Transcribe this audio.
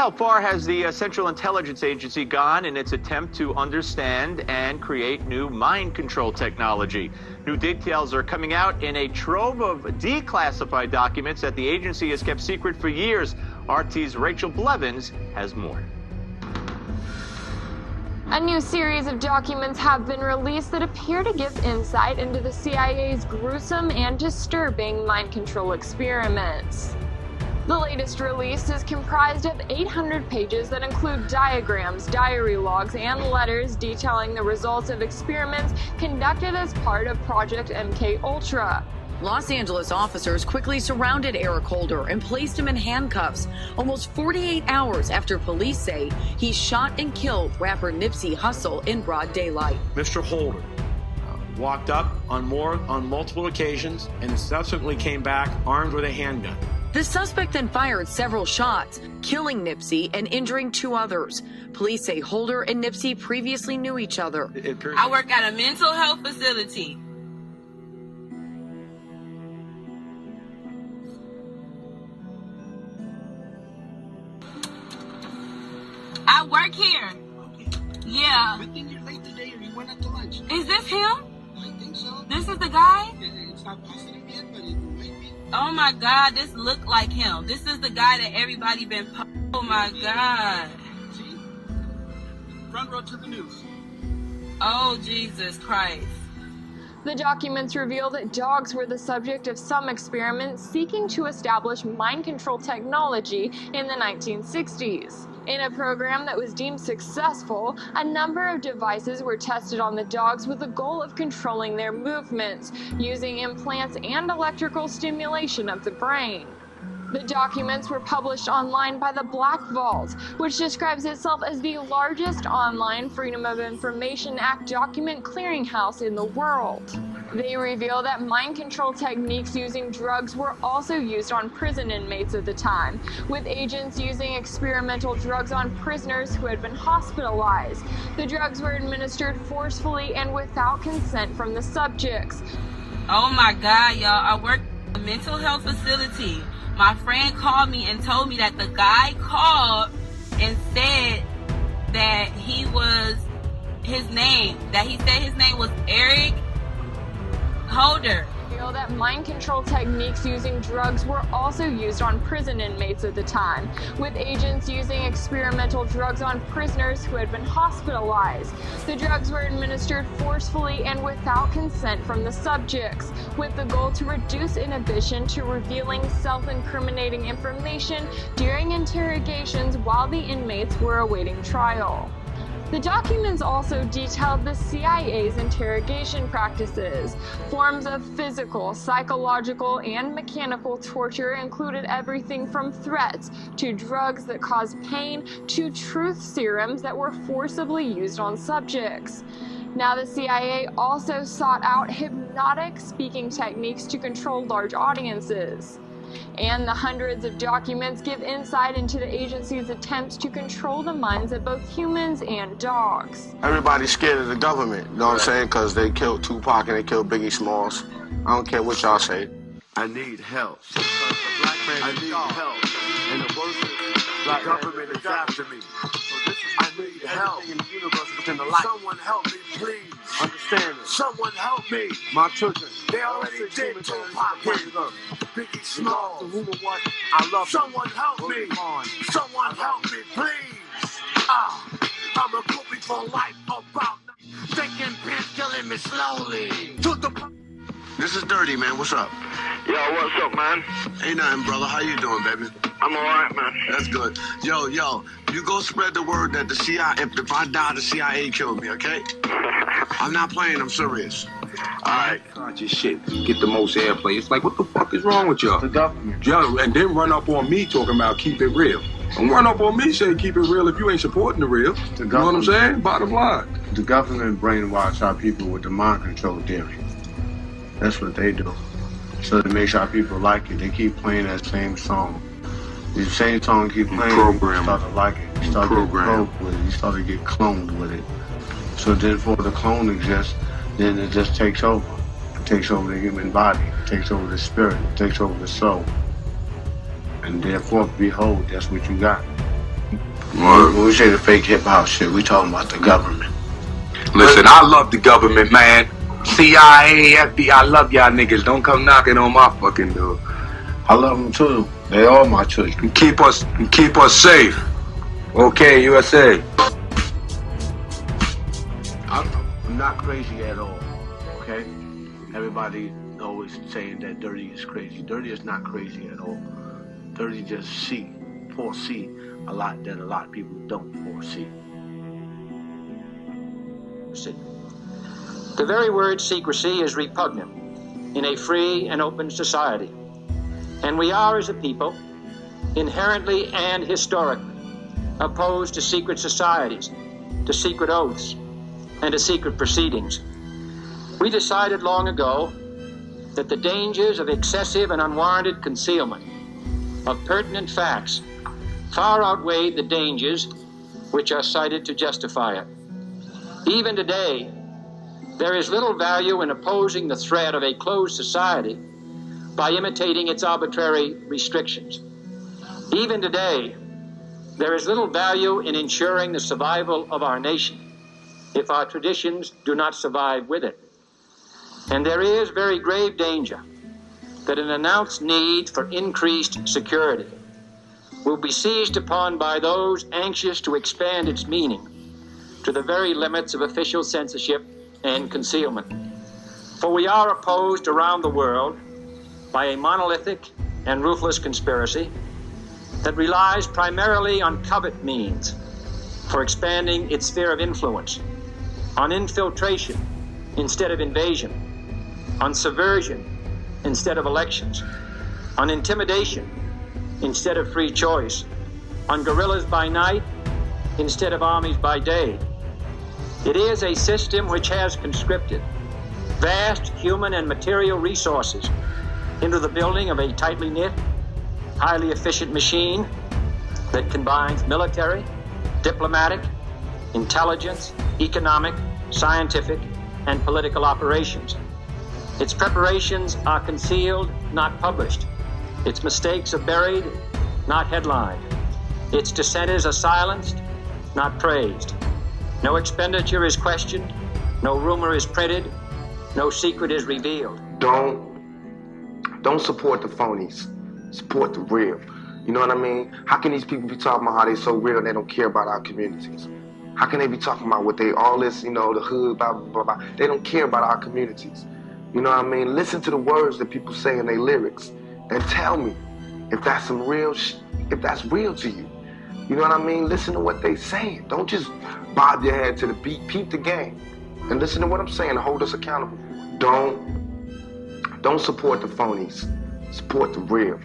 How far has the Central Intelligence Agency gone in its attempt to understand and create new mind control technology? New details are coming out in a trove of declassified documents that the agency has kept secret for years. RT's Rachel Blevins has more. A new series of documents have been released that appear to give insight into the CIA's gruesome and disturbing mind control experiments. The latest release is comprised of 800 pages that include diagrams, diary logs, and letters detailing the results of experiments conducted as part of Project MKUltra. Los Angeles officers quickly surrounded Eric Holder and placed him in handcuffs almost 48 hours after police say he shot and killed rapper Nipsey Hussle in broad daylight. Mr. Holder walked up on multiple occasions and subsequently came back armed with a handgun. The suspect then fired several shots, killing Nipsey and injuring 2 others. Police say Holder and Nipsey previously knew each other. I work at a mental health facility. I work here. Yeah. Good thing you're late today or you went out to lunch. Is this him? I think so. This is the guy? It's not posted him yet, but it might be. Oh my God, this look like him. This is the guy that everybody been oh my God. See? Front row to the news. Oh Jesus Christ. The documents reveal that dogs were the subject of some experiments seeking to establish mind control technology in the 1960s. In a program that was deemed successful, a number of devices were tested on the dogs with the goal of controlling their movements, using implants and electrical stimulation of the brain. The documents were published online by the Black Vault, which describes itself as the largest online Freedom of Information Act document clearinghouse in the world. They reveal that mind control techniques using drugs were also used on prison inmates at the time, with agents using experimental drugs on prisoners who had been hospitalized. The drugs were administered forcefully and without consent from the subjects. Oh my God, y'all. I work at a mental health facility. My friend called me and told me that the guy called and said that he said his name was Eric Holder. That mind control techniques using drugs were also used on prison inmates at the time, with agents using experimental drugs on prisoners who had been hospitalized. The drugs were administered forcefully and without consent from the subjects, with the goal to reduce inhibition to revealing self-incriminating information during interrogations while the inmates were awaiting trial. The documents also detailed the CIA's interrogation practices. Forms of physical, psychological, and mechanical torture included everything from threats to drugs that cause pain to truth serums that were forcibly used on subjects. Now, the CIA also sought out hypnotic speaking techniques to control large audiences. And the hundreds of documents give insight into the agency's attempts to control the minds of both humans and dogs. Everybody's scared of the government, you know what I'm saying? Because they killed Tupac and they killed Biggie Smalls. I don't care what y'all say. I need help. I need help. And the worst is the government is after me. I need help. In the universe within the light. Someone help me, please. Understand it. Someone help me. My children. They already did Tupac. Biggie Smalls. I love someone help me. Someone help me, please. I'm a groupie for life about taking pills, killing me slowly. This is Dirty, man. What's up? Yo, what's up, man? Ain't nothing, brother. How you doing, baby? I'm alright, man. That's good. Yo, you go spread the word that the CIA, if I die, the CIA killed me, okay? I'm not playing. I'm serious. Alright. Conscious shit. Get the most airplay. It's like, what the fuck is wrong with y'all? The government. Yo, and then run up on me talking about keep it real. Don't run up on me saying keep it real if you ain't supporting the real. You know what I'm saying? Bottom line. The government brainwash our people with the mind control theory. That's what they do. So to make sure our people like it, they keep playing that same song. The same song keep playing, you start to like it. You start to get broke with it. You start to get cloned with it. So then for the clone exists, then it just takes over. It takes over the human body. It takes over the spirit. It takes over the soul. And therefore, behold, that's what you got. When we say the fake hip-hop shit, we talking about the government. Listen, I love the government, man. CIA, FBI, I love y'all niggas. Don't come knocking on my fucking door. I love them too. They all my children. Keep us safe. Okay, USA. I'm not crazy at all, okay? Everybody always saying that Dirty is crazy. Dirty is not crazy at all. Dirty just foresee a lot that a lot of people don't foresee. The very word secrecy is repugnant in a free and open society. And we are, as a people, inherently and historically opposed to secret societies, to secret oaths, and to secret proceedings. We decided long ago that the dangers of excessive and unwarranted concealment of pertinent facts far outweighed the dangers which are cited to justify it. Even today, there is little value in opposing the threat of a closed society by imitating its arbitrary restrictions. Even today, there is little value in ensuring the survival of our nation if our traditions do not survive with it. And there is very grave danger that an announced need for increased security will be seized upon by those anxious to expand its meaning to the very limits of official censorship and concealment. For we are opposed around the world by a monolithic and ruthless conspiracy that relies primarily on covert means for expanding its sphere of influence, on infiltration instead of invasion, on subversion instead of elections, on intimidation instead of free choice, on guerrillas by night instead of armies by day. It is a system which has conscripted vast human and material resources into the building of a tightly knit, highly efficient machine that combines military, diplomatic, intelligence, economic, scientific, and political operations. Its preparations are concealed, not published. Its mistakes are buried, not headlined. Its dissenters are silenced, not praised. No expenditure is questioned, no rumor is printed, no secret is revealed. Don't support the phonies. Support the real. You know what I mean? How can these people be talking about how they so real and they don't care about our communities? How can they be talking about what they, all this, you know, the hood, blah, blah, blah, blah. They don't care about our communities. You know what I mean? Listen to the words that people say in their lyrics and tell me if that's some real if that's real to you. You know what I mean? Listen to what they saying. Don't just bob your head to the beat. Peep the game. And listen to what I'm saying and hold us accountable. Don't support the phonies. Support the real.